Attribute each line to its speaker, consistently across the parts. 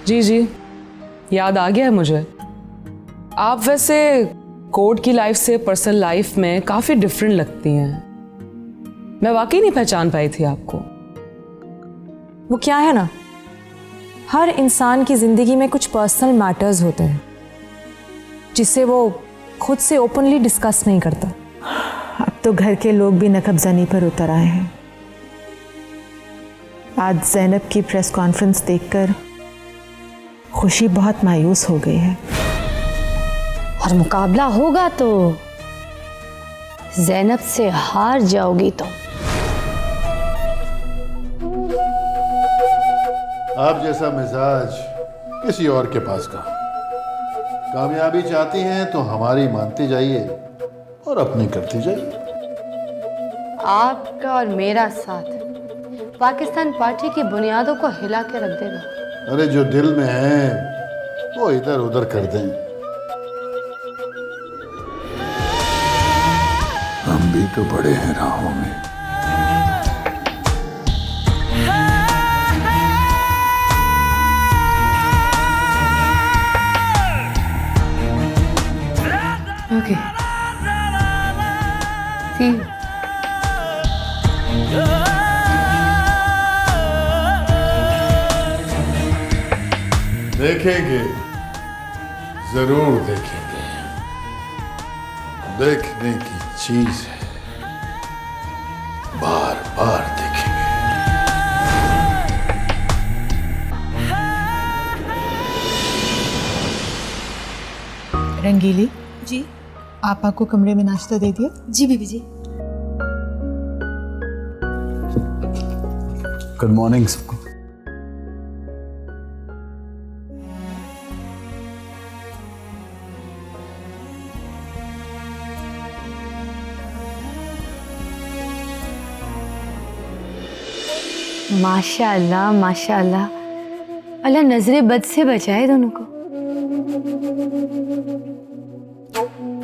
Speaker 1: जी जी, याद आ गया है मुझे। आप वैसे कोर्ट की लाइफ से पर्सनल लाइफ में काफ़ी डिफरेंट लगती हैं। मैं वाकई नहीं पहचान पाई थी आपको।
Speaker 2: वो क्या है ना, हर इंसान की ज़िंदगी में कुछ पर्सनल मैटर्स होते हैं जिसे वो खुद से ओपनली डिस्कस नहीं करता।
Speaker 3: अब तो घर के लोग भी नकबजानी पर उतर आए हैं। आज ज़ैनब की प्रेस कॉन्फ्रेंस देखकर खुशी बहुत मायूस हो गई है।
Speaker 4: और मुकाबला होगा तो ज़ैनब से हार जाओगी तो।
Speaker 5: आप जैसा मिजाज किसी और के पास का। कामयाबी चाहती हैं तो हमारी मानती जाइए और अपनी करती जाइए।
Speaker 4: आपका और मेरा साथ पाकिस्तान पार्टी की बुनियादों को हिला के रख देगा।
Speaker 5: अरे जो दिल में है वो इधर उधर कर दें। हम भी तो बड़े हैं राहों में।
Speaker 4: Okay, see you.
Speaker 5: देखेंगे, जरूर देखेंगे। देखने की चीज है, बार बार देखेंगे।
Speaker 3: रंगीली
Speaker 6: जी
Speaker 3: आपा को कमरे में नाश्ता दे दिया?
Speaker 6: जी बीबी जी।
Speaker 7: गुड मॉर्निंग सबको।
Speaker 4: माशाअल्लाह माशाअल्लाह, अल्लाह नजरे बद से बचाए दोनों को।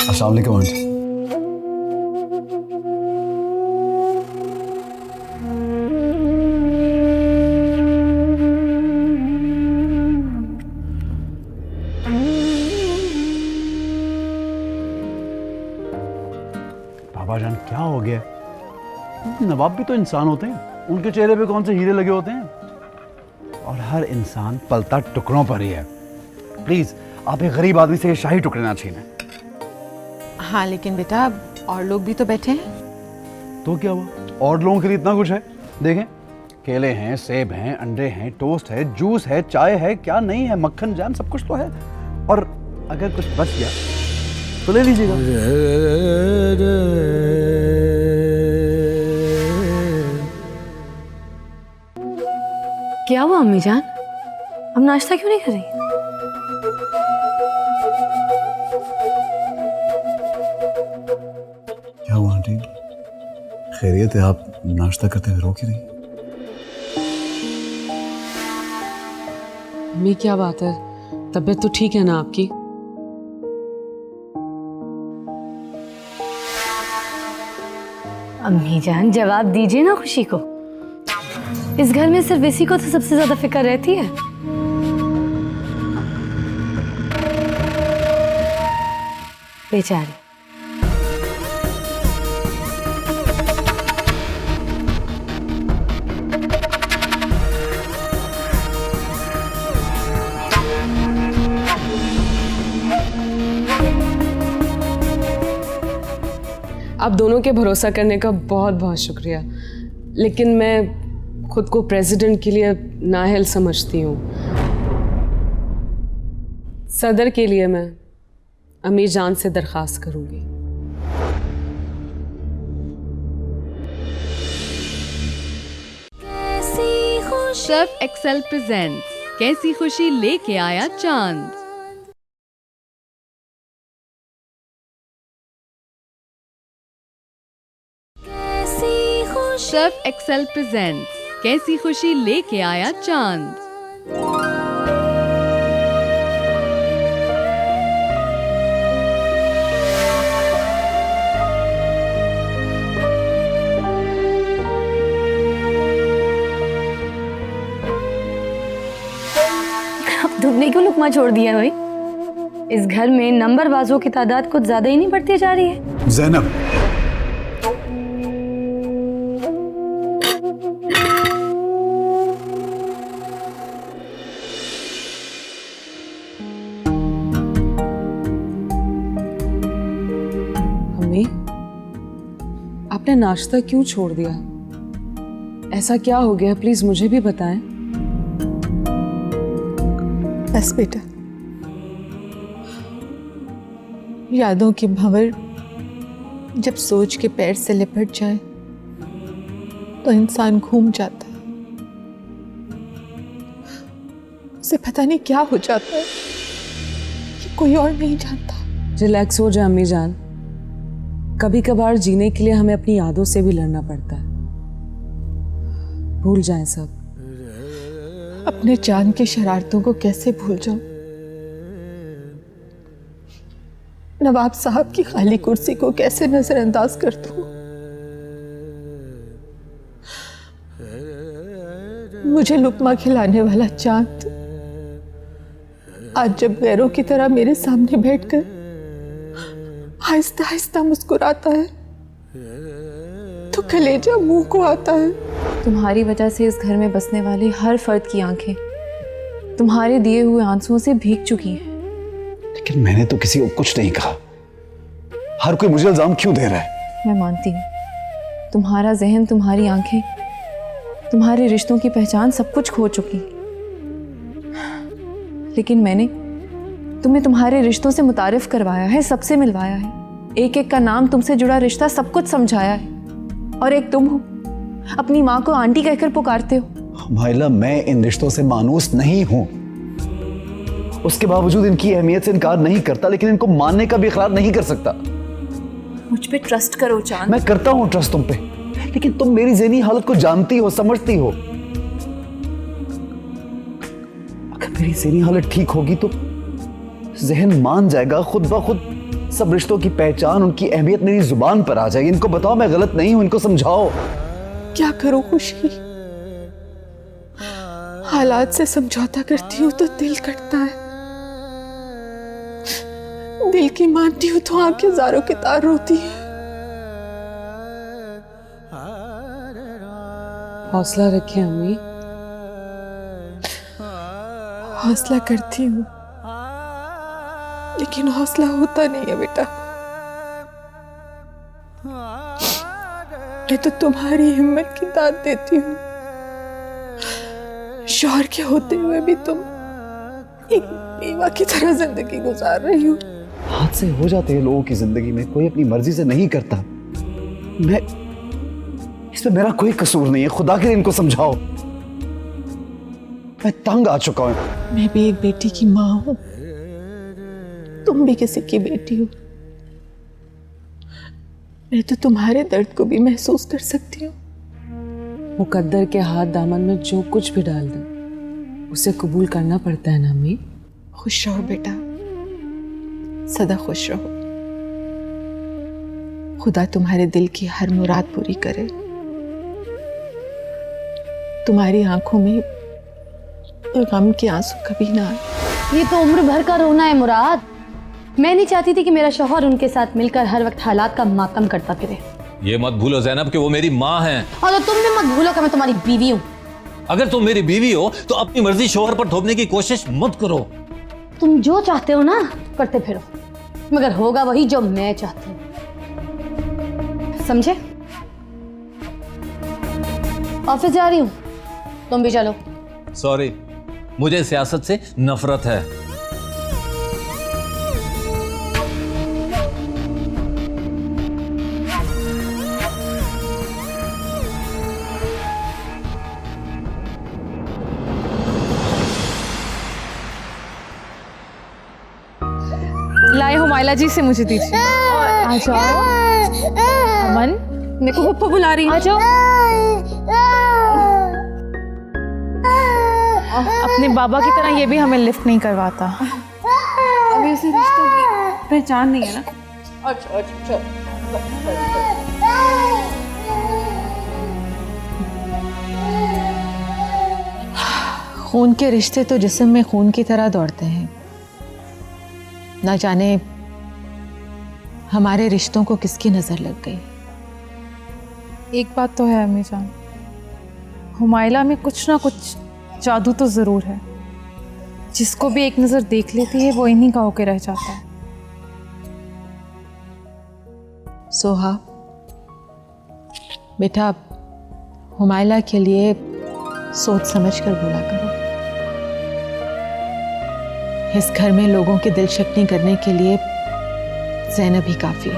Speaker 7: अस्सलाम वालेकुम आंटी।
Speaker 8: बाबा जान क्या हो गया? नवाब भी तो इंसान होते हैं, उनके चेहरे पे कौन से हीरे लगे होते हैं? और हर इंसान पलता टुकड़ों पर ही है। प्लीज आप एक गरीब आदमी से ये शाही टुकड़े ना छीनें।
Speaker 3: हाँ लेकिन बेटा और लोग भी तो बैठे हैं।
Speaker 8: तो क्या हुआ, और लोगों के लिए इतना कुछ है। देखें, केले हैं, सेब हैं, अंडे हैं, टोस्ट है, जूस है, चाय है, क्या नहीं है, मक्खन जैम सब कुछ तो है। और अगर कुछ बच गया तो ले लीजिएगा।
Speaker 4: क्या हुआ अम्मी जान, हम नाश्ता क्यों नहीं कर रही?
Speaker 7: क्या हुआ आंटी, खैरियत है? आप नाश्ता करते हुए रो क्यों रही?
Speaker 1: अम्मी क्या बात है, तबीयत तो ठीक है ना आपकी?
Speaker 4: अम्मी जान जवाब दीजिए ना खुशी को। इस घर में सिर्फ इसी को तो सबसे ज्यादा फिक्र रहती है। बेचारी।
Speaker 1: आप दोनों के भरोसा करने का बहुत बहुत शुक्रिया, लेकिन मैं खुद को प्रेसिडेंट के लिए नाअहल समझती हूँ। सदर के लिए मैं अमीर जान से दरख्वास्त करूँगी।
Speaker 9: सर्फ एक्सेल प्रेजेंट्स कैसी खुशी लेके आया चांद। सर्फ एक्सेल प्रेजेंट्स कैसी खुशी लेके आया चांद।
Speaker 4: आपने क्यों लुकमा छोड़ दिया भाई? इस घर में नंबरबाजों की तादाद कुछ ज्यादा ही नहीं बढ़ती जा रही है?
Speaker 7: जैनब,
Speaker 1: अम्मी, आपने नाश्ता क्यों छोड़ दिया? ऐसा क्या हो गया, प्लीज मुझे भी बताएं।
Speaker 3: बस बेटा, यादों की भंवर जब सोच के पैर से लिपट जाए तो इंसान घूम जाता है। उसे पता नहीं क्या हो जाता है कि कोई और नहीं जानता।
Speaker 1: रिलैक्स हो जाए अम्मी जान, कभी कभार जीने के लिए हमें अपनी यादों से भी लड़ना पड़ता है। भूल जाएं सब।
Speaker 3: अपने चांद की शरारतों को कैसे भूल जाऊं? नवाब साहब की खाली कुर्सी को कैसे नजरअंदाज कर दूं? मुझे लुकमा खिलाने वाला चांद आज जब गैरों की तरह मेरे सामने बैठकर आहिस्ता आहिस्ता मुस्कुराता है तो कलेजा मुंह को आता है।
Speaker 2: तुम्हारी वजह से इस घर में बसने वाले हर फर्द की आंखें तुम्हारे दिए हुए आंसुओं से भीग चुकी हैं।
Speaker 7: लेकिन मैंने तो किसी को कुछ नहीं कहा। हर कोई मुझे इल्जाम क्यों दे रहा है?
Speaker 2: मैं मानती हूँ तुम्हारा जहन, तुम्हारी आंखें, तुम्हारे रिश्तों की पहचान सब कुछ खो चुकी, लेकिन मैंने तुम्हें तुम्हारे रिश्तों से मुतारिफ करवाया है, सबसे मिलवाया है, एक एक का नाम, तुमसे जुड़ा रिश्ता सब कुछ समझाया है। और एक तुम हो, अपनी माँ को आंटी कहकर पुकारते हो।
Speaker 7: माइला, मैं इन रिश्तों से मानूस नहीं हूं। उसके बावजूद इनकी अहमियत से इनकार नहीं करता, लेकिन इनको मानने का भी इकरार नहीं कर सकता।
Speaker 2: मुझ पे ट्रस्ट करो चांद।
Speaker 7: मैं करता हूं ट्रस्ट तुम पे, लेकिन तुम मेरी ज़हनी हालत को जानती हो, समझती हो। अगर मेरी ज़हनी हालत ठीक होगी तो जहन मान जाएगा, खुद ब खुद सब रिश्तों की पहचान, उनकी अहमियत मेरी जुबान पर आ जाएगी। इनको बताओ मैं गलत नहीं हूं, इनको समझाओ।
Speaker 3: क्या करूं खुशी? हालात से समझौता करती हूँ तो दिल कटता है, दिल की मानती हूँ तो आंखें ज़ारों के तार रोती है।
Speaker 1: हौसला रखें अम्मी।
Speaker 3: हौसला करती हूँ लेकिन हौसला होता नहीं है बेटा। मैं तो तुम्हारी हिम्मत की दाद देती हूँ। शौहर के होते हुए भी तुम एक बेवा की तरह जिंदगी गुजार रही हो।
Speaker 7: हाथ से हो जाते हैं लोगों की जिंदगी में, कोई अपनी मर्जी से नहीं करता। मैं इसमें मेरा कोई कसूर नहीं है। खुदा के लिए इनको समझाओ। मैं तंग आ चुका हूं।
Speaker 3: मैं भी एक बेटी की माँ हूं, तुम भी किसी की बेटी हो। मैं तो तुम्हारे दर्द को भी महसूस कर सकती हूँ।
Speaker 1: मुकद्दर के हाथ दामन में जो कुछ भी डाल दे उसे कबूल करना पड़ता है ना अम्मी।
Speaker 3: खुश रहो बेटा, सदा खुश रहो। खुदा तुम्हारे दिल की हर मुराद पूरी करे। तुम्हारी आंखों में गम के आंसू कभी ना आए।
Speaker 4: ये तो उम्र भर का रोना है मुराद। मैं नहीं चाहती थी कि मेरा शौहर उनके साथ मिलकर हर वक्त हालात का मातम करता फिरे।
Speaker 6: ये मत भूलो जैनब कि वो मेरी माँ हैं।
Speaker 4: और तुम भी मत भूलो कि मैं तुम्हारी बीवी हूँ।
Speaker 6: अगर तुम मेरी बीवी हो तो अपनी मर्जी शौहर पर थोपने की कोशिश मत करो।
Speaker 4: तुम जो चाहते हो ना करते फिरो, मगर होगा वही जो मैं चाहती हूँ, समझे? ऑफिस जा रही हूँ, तुम भी चलो।
Speaker 6: सॉरी, मुझे सियासत से नफरत है।
Speaker 2: लाए हो माइला जी से मुझे दीजिए। आ जाओ अमन, मेरे को पप्पा बुला रही है। आ जाओ। अपने बाबा की तरह ये भी हमें लिफ्ट नहीं करवाता। अभी उसे रिश्तों की पहचान नहीं है ना। अच्छा अच्छा चल।
Speaker 3: खून के रिश्ते तो जिस्म में खून की तरह दौड़ते हैं। ना जाने हमारे रिश्तों को किसकी नजर लग गई।
Speaker 2: एक बात तो है अम्मी जान, हुमायला में कुछ ना कुछ जादू तो जरूर है। जिसको भी एक नजर देख लेती है वो इन्हीं का होके रह जाता है।
Speaker 3: सोहा बेटा, हुमायला के लिए सोच समझ कर बोला करो। इस घर में लोगों के दिल शक्नी करने के लिए ज़ैनब ही काफी है।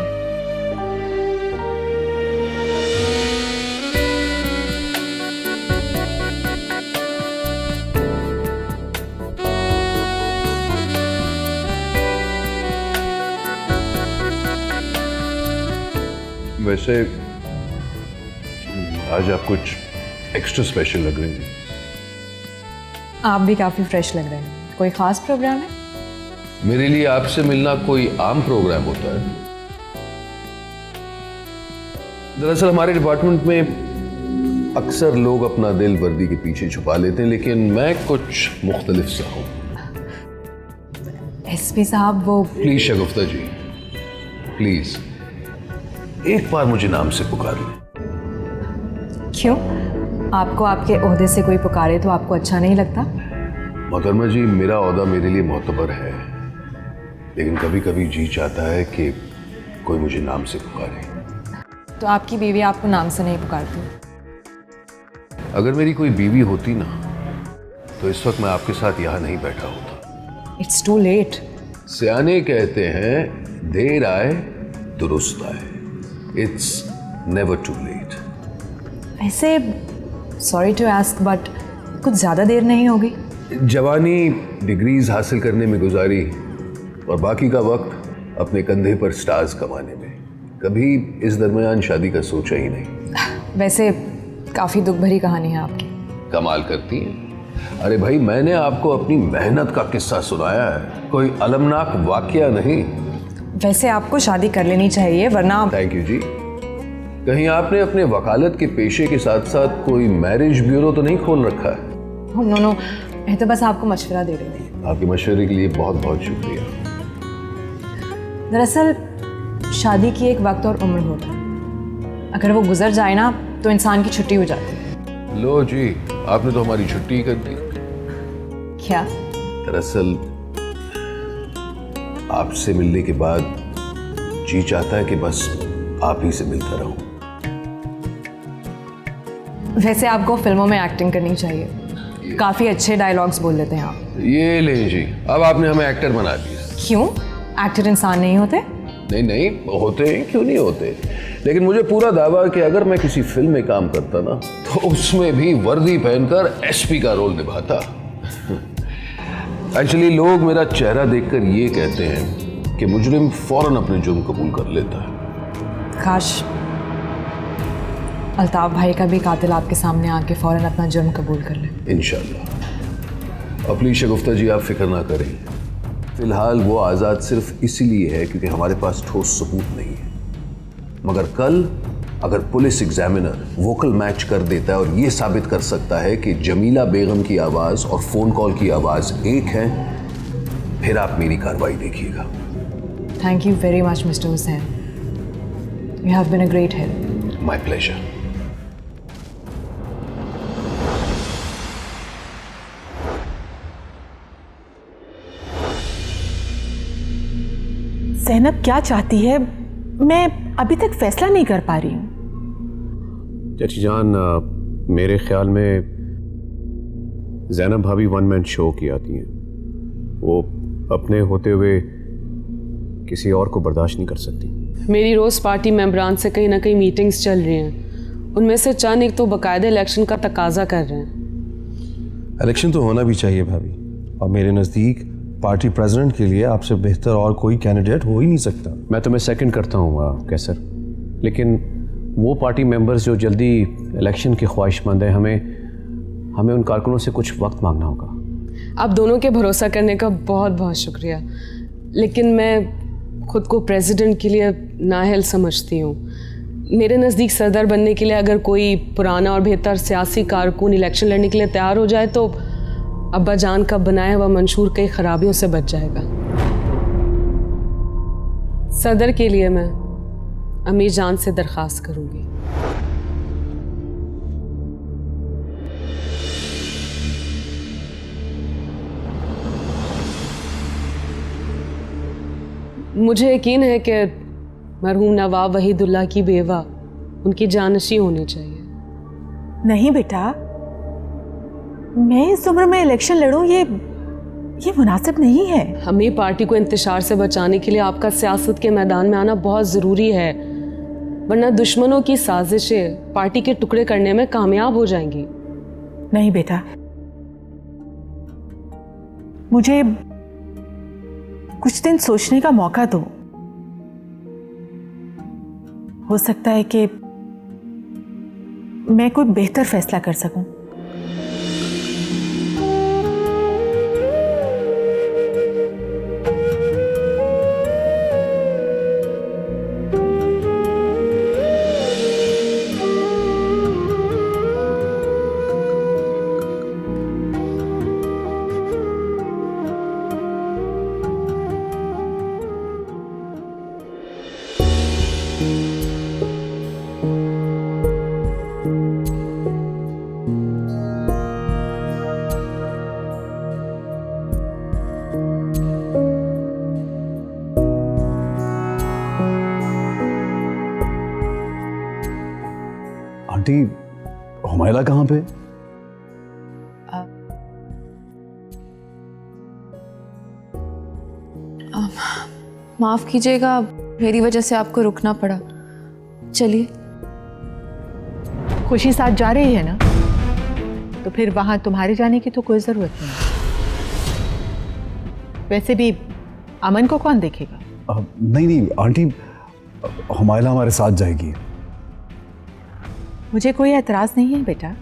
Speaker 10: वैसे आज आप कुछ एक्स्ट्रा स्पेशल लग रही हैं।
Speaker 2: आप भी काफी फ्रेश लग रहे हैं। कोई खास प्रोग्राम है?
Speaker 10: मेरे लिए आपसे मिलना कोई आम प्रोग्राम होता है। दरअसल हमारे डिपार्टमेंट में अक्सर लोग अपना दिल वर्दी के पीछे छुपा लेते हैं, लेकिन मैं कुछ मुख्तलिफ सा हूं।
Speaker 2: एसपी साहब वो
Speaker 10: प्लीज शगुफ्ता जी, प्लीज एक बार मुझे नाम से पुकार लें।
Speaker 2: क्यों? आपको आपके ओहदे से कोई पुकारे तो आपको अच्छा नहीं लगता?
Speaker 10: मोहतरमा जी, मेरा ओहदा मेरे लिए मोतबर है, लेकिन कभी कभी जी चाहता है कि कोई मुझे नाम से पुकारे।
Speaker 2: तो आपकी बीवी आपको नाम से नहीं पुकारती?
Speaker 10: अगर मेरी कोई बीवी होती ना, तो इस वक्त मैं आपके साथ यहाँ नहीं बैठा होता।
Speaker 2: It's to late.
Speaker 10: सियाने कहते हैं देर आए दुरुस्त आए। It's never too late.
Speaker 2: वैसे सॉरी टू आस्क बट कुछ ज़्यादा देर नहीं होगी?
Speaker 10: जवानी डिग्रीज हासिल करने में गुजारी और बाकी का वक्त अपने कंधे पर स्टार्स कमाने में। कभी इस दरमियान शादी का सोचा ही नहीं।
Speaker 2: वैसे काफ़ी दुख भरी कहानी है आपकी।
Speaker 10: कमाल करती हैं। अरे भाई, मैंने आपको अपनी मेहनत का किस्सा सुनाया है, कोई अलमनाक वाकया नहीं।
Speaker 2: वैसे आपको शादी कर लेनी चाहिए, वरना।
Speaker 10: थैंक यू जी। कहीं आपने अपने वकालत के पेशे के साथ साथ कोई मैरिज ब्यूरो तो नहीं खोल रखा है?
Speaker 2: नो, मैं तो बस आपको मशवरा दे रही थी।
Speaker 10: आपके मशवरे के लिए बहुत बहुत शुक्रिया।
Speaker 2: दरअसल शादी की एक वक्त और उम्र होता है, अगर वो गुजर जाए ना तो इंसान की छुट्टी हो जाती है।
Speaker 10: लो जी, आपने तो हमारी छुट्टी कर दी।
Speaker 2: क्या?
Speaker 10: दरअसल आपसे मिलने के बाद जी चाहता है कि बस आप ही से मिलता रहूं।
Speaker 2: वैसे आपको फिल्मों में एक्टिंग करनी चाहिए, काफी अच्छे डायलॉग्स बोल लेते हैं आप।
Speaker 10: ये ले जी, अब आपने हमें एक्टर बना दिया।
Speaker 2: क्यों? एक्टर इंसान नहीं होते?
Speaker 10: नहीं, होते हैं, क्यों नहीं होते। लेकिन मुझे पूरा दावा है कि अगर मैं किसी फिल्म में काम करता ना, तो उसमें भी वर्दी पहनकर एसपी का रोल निभाता। एक्चुअली लोग मेरा चेहरा देखकर ये कहते हैं कि मुजरिम फौरन अपने जुर्म कबूल कर लेता है।
Speaker 2: काश अल्ताफ भाई का भी कातिल आपके सामने आके फौरन अपना जुर्म कबूल कर ले।
Speaker 10: इंशाल्लाह। प्लीज शगुफ्ता जी, आप फिक्र ना करें। फिलहाल वो आज़ाद सिर्फ इसीलिए है क्योंकि हमारे पास ठोस सबूत नहीं है, मगर कल अगर पुलिस एग्जामिनर वोकल मैच कर देता है और ये साबित कर सकता है कि जमीला बेगम की आवाज़ और फ़ोन कॉल की आवाज़ एक है, फिर आप मेरी कार्रवाई देखिएगा।
Speaker 2: Thank you very much mister Hussain, you have been a great help.
Speaker 10: My pleasure.
Speaker 3: Zainab क्या चाहती है, मैं अभी तक फैसला नहीं कर पा रही हूँ।
Speaker 11: चाची जान, मेरे ख्याल में ज़ैनब भाभी वन मैन शो की आती हैं। वो अपने होते हुए किसी और को बर्दाश्त नहीं कर सकती।
Speaker 1: मेरी रोज़ पार्टी मेंबरान से कहीं ना कहीं मीटिंग्स चल रही हैं, उनमें से चंद एक तो बाकायदा इलेक्शन का तकाजा कर रहे हैं।
Speaker 12: इलेक्शन तो होना भी चाहिए भाभी, और मेरे नज़दीक पार्टी प्रेसिडेंट के लिए आपसे बेहतर और कोई कैंडिडेट हो ही नहीं सकता।
Speaker 11: मैं तुम्हें सेकंड करता हूँ कैसर, लेकिन वो पार्टी मेंबर्स जो जल्दी इलेक्शन के ख्वाहिशमंद हैं, हमें उन कारकुनों से कुछ वक्त मांगना होगा।
Speaker 1: आप दोनों के भरोसा करने का बहुत बहुत शुक्रिया, लेकिन मैं खुद को प्रेसिडेंट के लिए नाअहल समझती हूँ। मेरे नज़दीक सरदार बनने के लिए अगर कोई पुराना और बेहतर सियासी कारकुन इलेक्शन लड़ने के लिए तैयार हो जाए तो अब्बा जान का बनाया हुआ मंशूर कई खराबियों से बच जाएगा। सदर के लिए मैं अमीर जान से दरख्वास्त करूंगी। मुझे यकीन है कि मरहूम नवाब वहीदुल्लाह की बेवा उनकी जानशी होनी चाहिए।
Speaker 3: नहीं बेटा, मैं इस उम्र में इलेक्शन लड़ूं, ये मुनासिब नहीं है।
Speaker 1: हमें पार्टी को इंतशार से बचाने के लिए आपका सियासत के मैदान में आना बहुत ज़रूरी है, वरना दुश्मनों की साजिशें पार्टी के टुकड़े करने में कामयाब हो जाएंगी।
Speaker 3: नहीं बेटा, मुझे कुछ दिन सोचने का मौका दो। हो सकता है कि मैं कोई बेहतर फैसला कर सकूं।
Speaker 7: आंटी, हुमायला कहाँ पे?
Speaker 2: माफ कीजिएगा, मेरी वजह से आपको रुकना पड़ा। चलिए।
Speaker 3: खुशी साथ जा रही है ना, तो फिर वहां तुम्हारे जाने की तो कोई जरूरत नहीं। वैसे भी अमन को कौन देखेगा?
Speaker 7: नहीं आंटी, हुमायला हमारे साथ जाएगी।
Speaker 3: मुझे कोई एतराज नहीं है बेटा,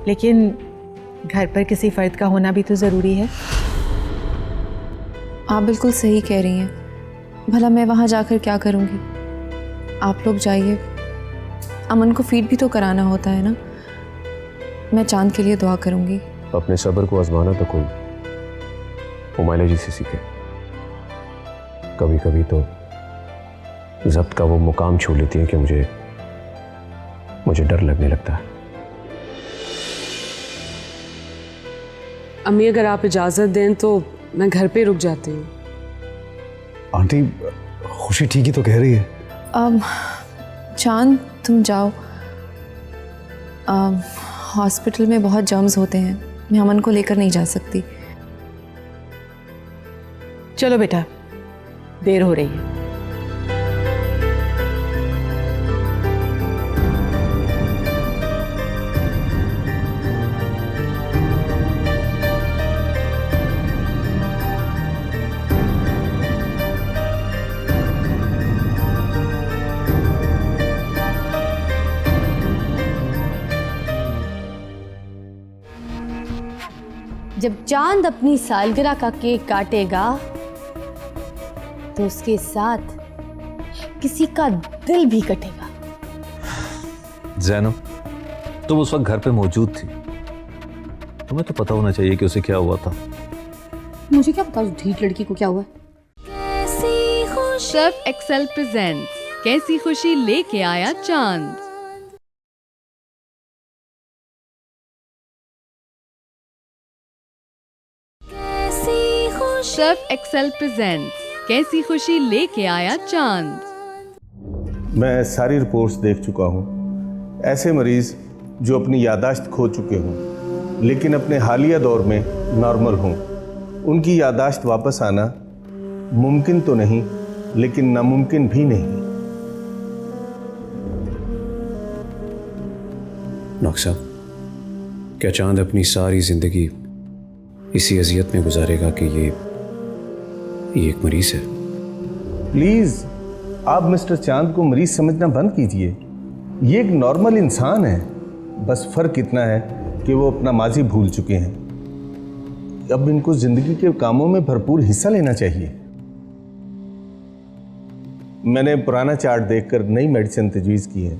Speaker 3: लेकिन घर पर किसी फर्द का होना भी तो जरूरी है।
Speaker 2: आप बिल्कुल सही कह रही हैं, भला मैं वहाँ जाकर क्या करूँगी? आप लोग जाइए, अमन को फीड भी तो कराना होता है ना। मैं चांद के लिए दुआ करूँगी।
Speaker 11: अपने सब्र को आजमाना तो कोई हुमायला जी से सीखे। कभी कभी तो ज़ब्त का वो मुकाम छू लेती है कि मुझे डर लगने लगता है।
Speaker 1: अम्मी, अगर आप इजाज़त दें तो मैं घर पे रुक जाती हूँ।
Speaker 7: आंटी, खुशी ठीक ही तो कह रही है।
Speaker 2: चांद, तुम जाओ। हॉस्पिटल में बहुत जर्म्स होते हैं, मैं अमन को लेकर नहीं जा सकती।
Speaker 3: चलो बेटा, देर हो रही है।
Speaker 4: जब चांद अपनी सालगिरह का केक काटेगा तो उसके साथ किसी का दिल भी कटेगा।
Speaker 6: ज़ैनब, तुम उस वक्त घर पे मौजूद थी, तुम्हें तो पता होना चाहिए कि उसे क्या हुआ था।
Speaker 4: मुझे क्या पता उस ढीठ लड़की को क्या हुआ।
Speaker 9: सर्फ एक्सेल प्रेजेंट्स कैसी खुशी लेके आया चांद। सर्फ एक्सेल प्रेजेंट्स कैसी खुशी लेके आया चांद।
Speaker 12: मैं सारी रिपोर्ट्स देख चुका हूँ। ऐसे मरीज़ जो अपनी यादाश्त खो चुके हों लेकिन अपने हालिया दौर में नॉर्मल हों, उनकी यादाश्त वापस आना मुमकिन तो नहीं लेकिन नामुमकिन भी नहीं।
Speaker 11: डॉक्टर साहब, क्या चांद अपनी सारी ज़िंदगी इसी अजियत में गुजारेगा कि ये एक मरीज़ है?
Speaker 12: प्लीज़, आप मिस्टर चांद को मरीज़ समझना बंद कीजिए। ये एक नॉर्मल इंसान है, बस फ़र्क इतना है कि वो अपना माजी भूल चुके हैं। अब इनको ज़िंदगी के कामों में भरपूर हिस्सा लेना चाहिए। मैंने पुराना चार्ट देखकर नई मेडिसिन तजवीज़ की है।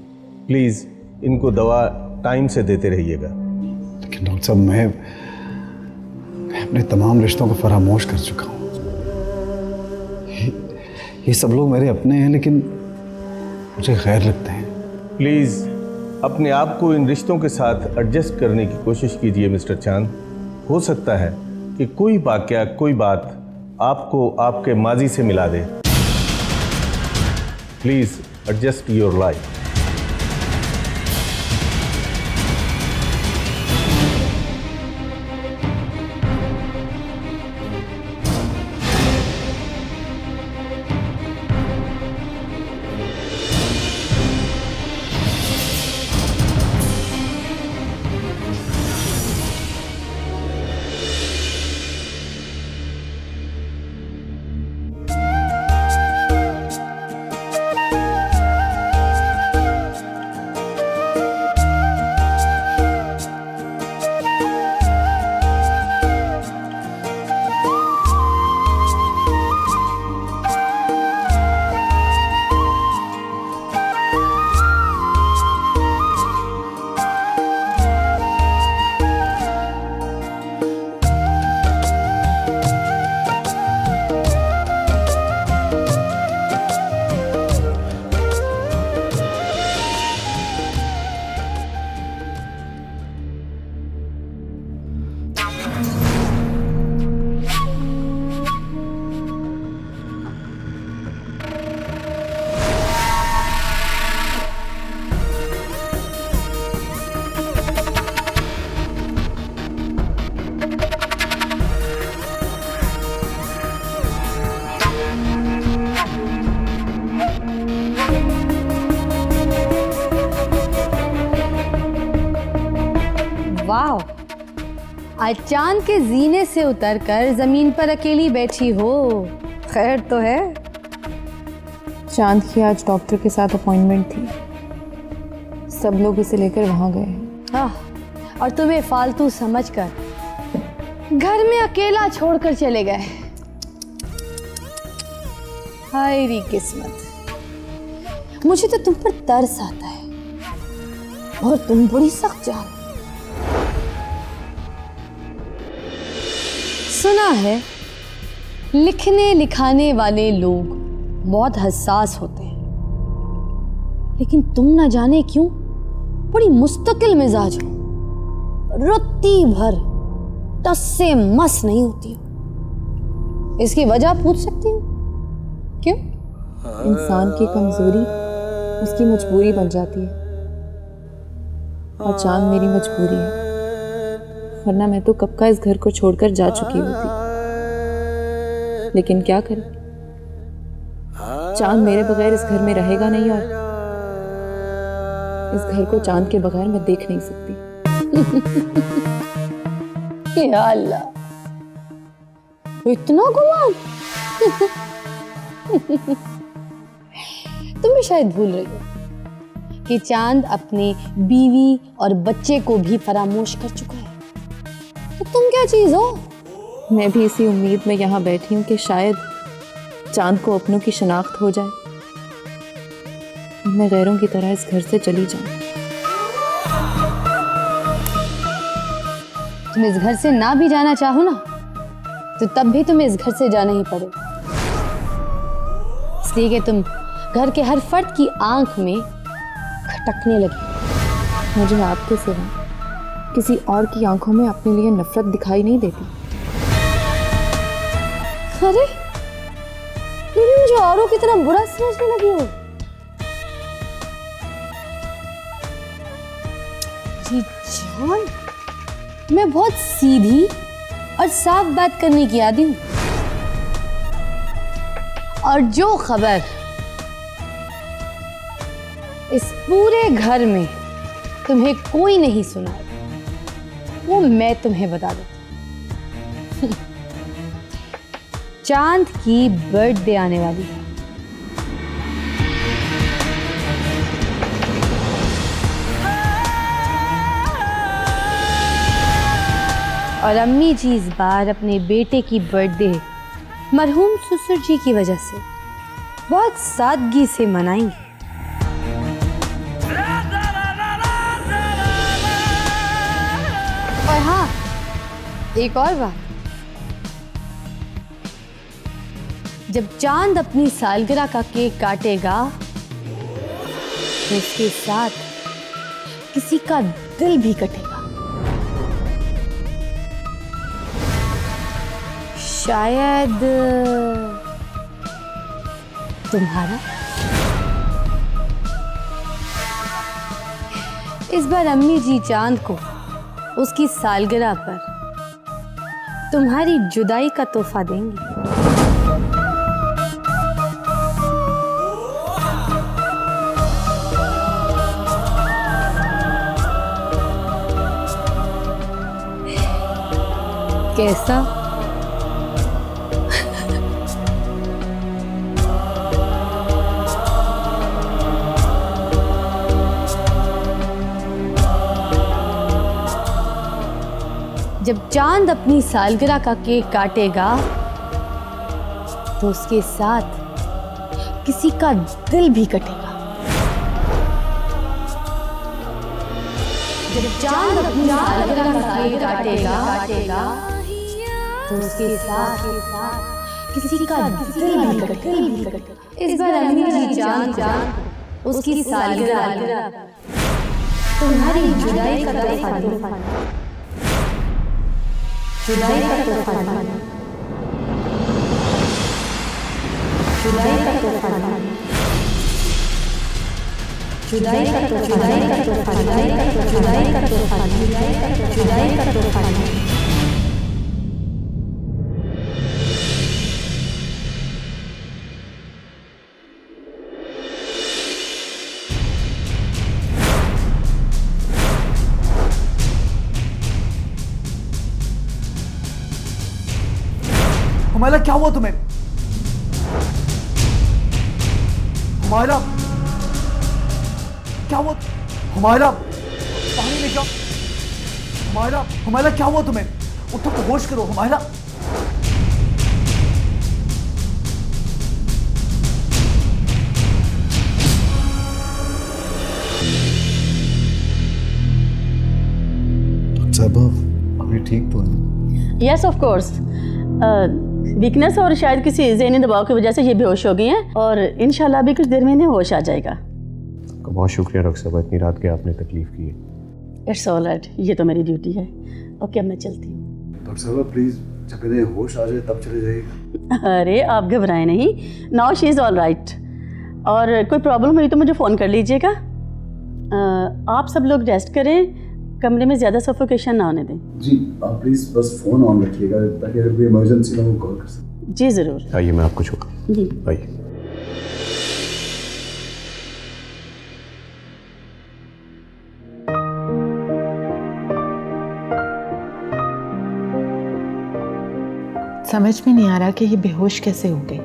Speaker 12: प्लीज़ इनको दवा टाइम से देते रहिएगा।
Speaker 7: लेकिन डॉक्टर साहब, अपने तमाम रिश्तों को फरामोश कर चुका हूँ। ये सब लोग मेरे अपने हैं लेकिन मुझे गैर लगते हैं।
Speaker 12: प्लीज़ अपने आप को इन रिश्तों के साथ एडजस्ट करने की कोशिश कीजिए मिस्टर चांद। हो सकता है कि कोई वाकया, कोई बात आपको आपके माजी से मिला दे। Please adjust your life.
Speaker 4: वाह, आज चांद के जीने से उतरकर जमीन पर अकेली बैठी हो। खैर तो है।
Speaker 2: चांद की आज डॉक्टर के साथ अपॉइंटमेंट थी, सब लोग इसे लेकर वहां गए।
Speaker 4: और तुम्हें फालतू समझकर घर में अकेला छोड़कर चले गए। हाय री किस्मत, मुझे तो तुम पर तरस आता है। और तुम बड़ी सख्त जान। सुना है लिखने लिखाने वाले लोग बहुत हसास होते हैं, लेकिन तुम ना जाने क्यों बड़ी मुस्तकिल मिजाज हो। रत्ती भर टस से मस नहीं होती हो। इसकी वजह पूछ सकती हूँ? क्यों?
Speaker 2: इंसान की कमजोरी उसकी मजबूरी बन जाती है, और चांद मेरी मजबूरी है, वरना मैं तो कब का इस घर को छोड़कर जा चुकी होती। लेकिन क्या करें, चांद मेरे बगैर इस घर में रहेगा नहीं, और इस घर को चांद के बगैर मैं देख नहीं सकती।
Speaker 4: या अल्लाह, इतना गुमान। तुम भी शायद भूल रही हो कि चांद अपने बीवी और बच्चे को भी फरामोश कर चुका है। तो तुम क्या चीज हो?
Speaker 2: मैं भी इसी उम्मीद में यहाँ बैठी हूँ कि शायद चांद को अपनों की शनाख्त हो जाए और मैं गैरों की तरह इस घर से चली जाऊं।
Speaker 4: तुम इस घर से ना भी जाना चाहो ना, तो तब भी तुम्हें इस घर से जाना ही पड़ेगा, इसलिए कि तुम घर के हर फर्द की आंख में खटकने लगी।
Speaker 2: मुझे आपके सिवा किसी और की आंखों में अपने लिए नफरत दिखाई नहीं देती।
Speaker 4: अरे तुम मुझे औरों की तरह बुरा समझने लगी हो। जी जान, मैं बहुत सीधी और साफ बात करने की आदी हूं, और जो खबर इस पूरे घर में तुम्हें कोई नहीं सुना वो मैं तुम्हें बता देती हूं। चांद की बर्थडे आने वाली है, और अम्मी जी इस बार अपने बेटे की बर्थडे मरहूम ससुर जी की वजह से बहुत सादगी से मनाएंगे। और हाँ, एक और बात, जब चांद अपनी सालगिरह का केक काटेगा तो उसके साथ किसी का दिल भी कटेगा। शायद तुम्हारा। इस बार अम्मी जी चांद को उसकी सालगिरह पर तुम्हारी जुदाई का तोहफा देंगी। कैसा? जब चांद अपनी सालगिरह का केक काटेगा तो उसके साथ किसी का दिल भी कटेगा। जब चांद अपनी सालगिरह का केक काटेगा तो उसके साथ किसी का दिल भी कटेगा। इस बार अम्मी जी चांद उसकी सालगिरह तुम्हारी जुदाई का तोहफा देंगी। जुदाई का तोहफा देंगी। जुदाई का तोहफा देंगी। जुदाई का तोहफा देंगी। जुदाई का तोहफा देंगी। जुदाई का तोहफा देंगी।
Speaker 7: हुमायरा क्या हुआ तुम्हें? हुमायरा क्या हुआ? हुमायरा पानी लेके आओ। हुमायरा, हुमायरा क्या हुआ तुम्हें? उठो, होश करो हुमायरा।
Speaker 6: अभी ठीक तो है?
Speaker 13: यस ऑफ कोर्स, वीकनेस और शायद किसी ज़हनी दबाव की वजह से ये बेहोश हो गई हैं और इंशाल्लाह अभी कुछ देर में इन्हें होश आ जाएगा।
Speaker 11: आपका बहुत शुक्रिया डॉक्टर साहब, इतनी रात के आपने तकलीफ की है।
Speaker 13: इट्स ऑल राइट, ये तो मेरी ड्यूटी है। ओके, अब मैं चलती हूँ।
Speaker 7: डॉक्टर साहब प्लीज जब इन्हें होश आ जाए तब चले जाइएगा।
Speaker 13: अरे आप घबराएं नहीं, now she is all right. और कोई प्रॉब्लम हुई तो मुझे फ़ोन कर लीजिएगा। आप सब लोग रेस्ट करें, कमरे में ज़्यादा सफोकेशन ना होने दें।
Speaker 7: जी आप प्लीज बस फोन ऑन रखिएगा ताकि अगर कोई इमरजेंसी ना हो कॉल कर सकें।
Speaker 13: जी ज़रूर।
Speaker 11: आइए मैं आपको छोड़। आइए।
Speaker 3: समझ में नहीं आ रहा कि ये बेहोश कैसे हो गई।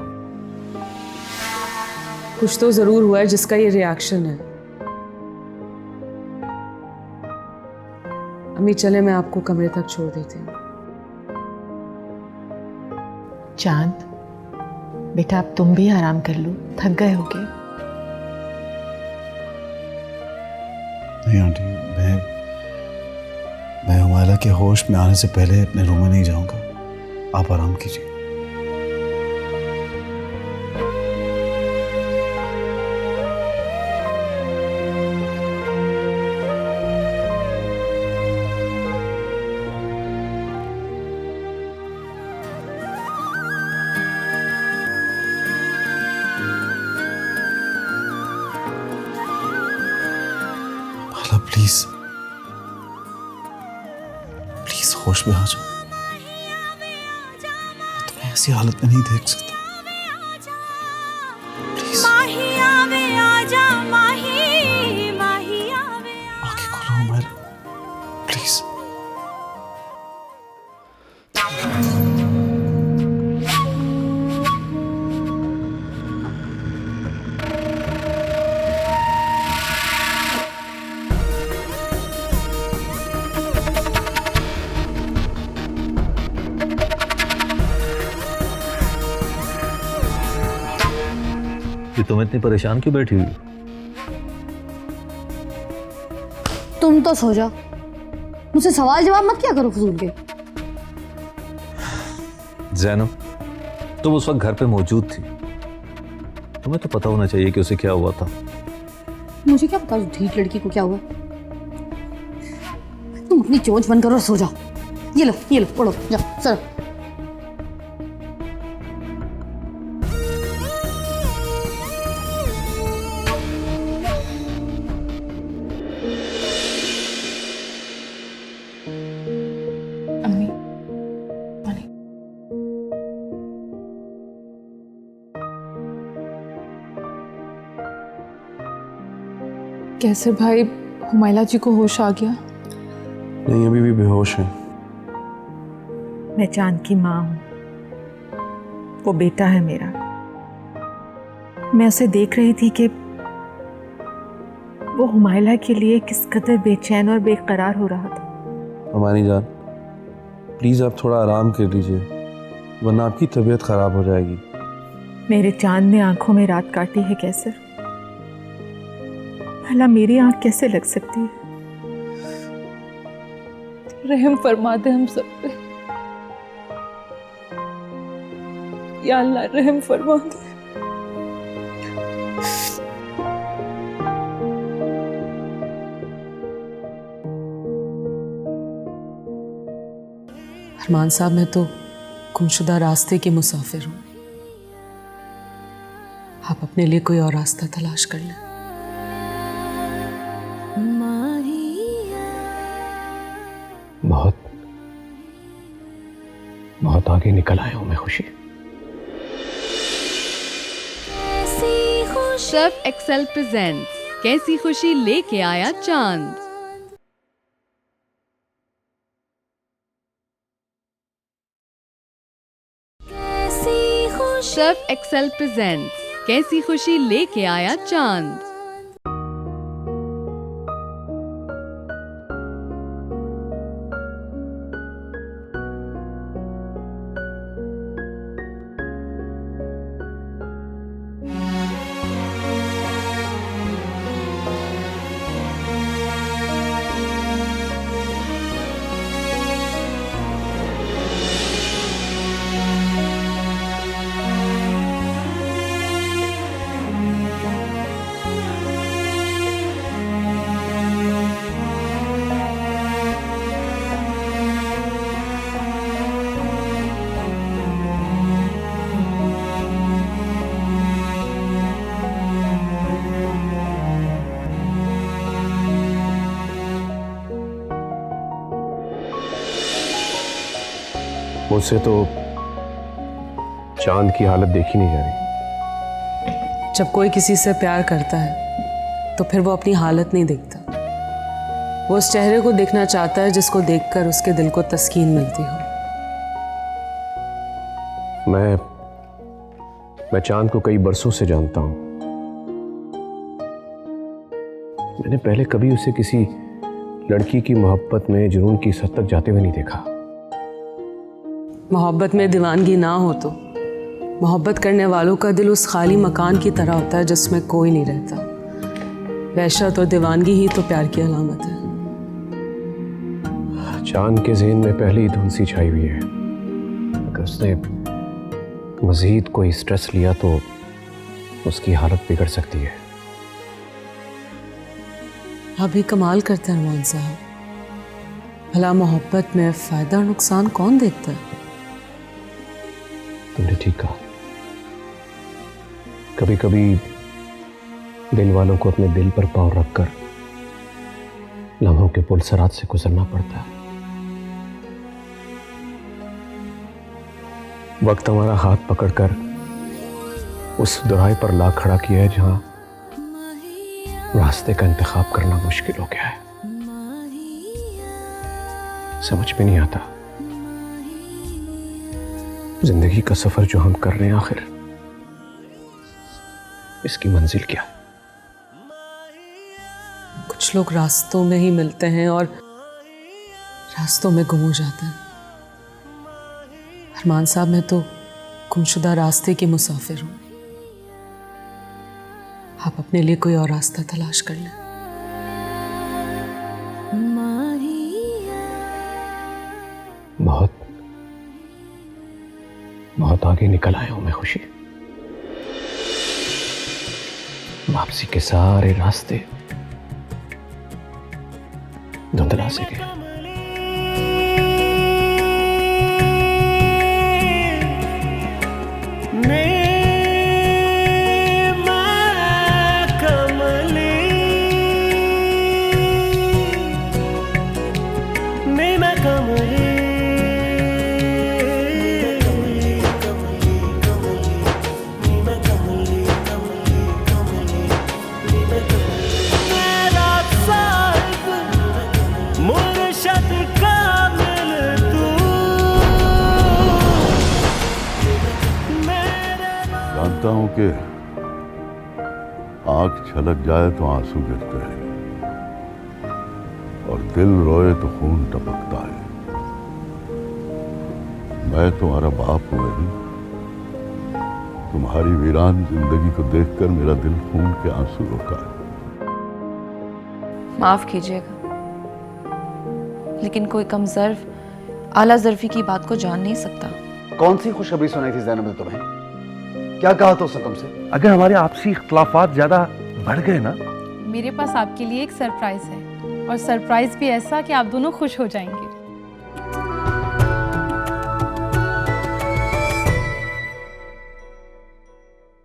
Speaker 1: कुछ तो जरूर हुआ है जिसका ये रिएक्शन है। अम्मी चले, मैं आपको कमरे तक छोड़ देती हूँ।
Speaker 3: चांद बेटा अब तुम भी आराम कर लो, थक गए होगे।
Speaker 7: नहीं आंटी, मैं हुमायरा के होश में आने से पहले अपने रूम में नहीं जाऊंगा। आप आराम कीजिए। प्लीज प्लीज होश में आ जाओ। मैं तुम्हें ऐसी हालत में नहीं देख सकता। प्लीज आंखें खोलो हुमायरा, प्लीज।
Speaker 6: कि तुम इतनी परेशान क्यों बैठी हुई?
Speaker 4: तुम तो सो जाओ, मुझसे सवाल जवाब मत क्या करो फजूल के।
Speaker 6: ज़ैनब, तो वो उस वक्त घर पे मौजूद थी। तुम्हें तो पता होना चाहिए कि उसे क्या हुआ था।
Speaker 4: मुझे क्या पता उस ढीठ लड़की को क्या हुआ। तुम अपनी चोंच बंद करो और सो जाओ। ये लो पढ़ो, जाओ सर।
Speaker 3: अम्मी, कैसे भाई, हुमायला जी को होश आ गया?
Speaker 11: नहीं, अभी भी बेहोश है।
Speaker 3: मैं चांद की माँ हूँ, वो बेटा है मेरा। मैं उसे देख रही थी कि वो हुमायला के लिए किस कदर बेचैन और बेकरार हो रहा था।
Speaker 11: हमारी जान, प्लीज़ आप थोड़ा आराम कर लीजिए, वरना आपकी तबीयत ख़राब हो जाएगी।
Speaker 3: मेरे चांद ने आंखों में रात काटी है कैसर, भला मेरी आंख कैसे लग सकती है? रहम फरमा दे हम सब पे, या अल्लाह रहम फरमा दे।
Speaker 1: अरमान साहब, मैं तो गुमशुदा रास्ते के मुसाफिर हूँ। आप अपने लिए कोई और रास्ता तलाश कर लें।
Speaker 11: बहुत बहुत आगे निकल आया हूं मैं, खुशी।
Speaker 9: शेफ एक्सेल प्रेजेंट्स कैसी खुशी लेके आया चांद। शेफ एक्सेल प्रेजेंट्स कैसी खुशी लेके आया चांद।
Speaker 11: मुझसे तो चांद की हालत देखी नहीं जा रही।
Speaker 1: जब कोई किसी से प्यार करता है तो फिर वो अपनी हालत नहीं देखता, वो उस चेहरे को देखना चाहता है जिसको देखकर उसके दिल को तस्कीन मिलती हो।
Speaker 11: मैं चांद को कई बरसों से जानता हूं। मैंने पहले कभी उसे किसी लड़की की मोहब्बत में जुनून की सद तक जाते हुए नहीं देखा।
Speaker 1: मोहब्बत में दीवानगी ना हो तो मोहब्बत करने वालों का दिल उस खाली मकान की तरह होता है जिसमें कोई नहीं रहता। वहशत और दीवानगी ही तो प्यार की अलामत है।
Speaker 11: चांद के ज़हन में पहले ही धुन सी छाई हुई है। अगर उसने मज़ीद कोई स्ट्रेस लिया तो उसकी हालत बिगड़ सकती है।
Speaker 1: आप भी कमाल करते हैं अरमान साहब, भला मोहब्बत में फ़ायदा और नुकसान कौन देखता है?
Speaker 11: तुमने ठीक कहा। कभी कभी दिल वालों को अपने दिल पर पाँव रखकर लम्हों के पुलसरात से गुजरना पड़ता है। वक्त हमारा हाथ पकड़कर उस दुराई पर ला खड़ा किया है जहां रास्ते का इंतखाब करना मुश्किल हो गया है। समझ में नहीं आता जिंदगी का सफर जो हम कर रहे हैं, आखिर इसकी मंजिल क्या है?
Speaker 1: कुछ लोग रास्तों में ही मिलते हैं और रास्तों में गुम हो जाते हैं। अरमान साहब, मैं तो गुमशुदा रास्ते की मुसाफिर हूं। आप अपने लिए कोई और रास्ता तलाश कर लें।
Speaker 11: बहुत बहुत बहुत आगे निकल आया हूं मैं खुशी। वापसी के सारे रास्ते धुंधला से गए।
Speaker 5: जानता हूं कि आंख छलक जाए तो आंसू गिरते हैं और दिल रोए तो खून टपकता है। मैं तुम्हारा बाप हूं नहीं। तुम्हारी वीरान जिंदगी को देखकर मेरा दिल खून के आंसू रोता है।
Speaker 2: माफ कीजिएगा, लेकिन कोई कमजर्फ आला ज़र्फी की बात को जान नहीं सकता।
Speaker 7: कौन सी खुशखबरी सुनाई थी ज़ैनब ने तुम्हें? क्या कहा था उसने तुमसे?
Speaker 12: अगर हमारे आपसी इख्तलाफात ज्यादा बढ़ गए ना,
Speaker 14: मेरे पास आपके लिए एक सरप्राइज है, और सरप्राइज भी ऐसा कि आप दोनों खुश हो जाएंगे।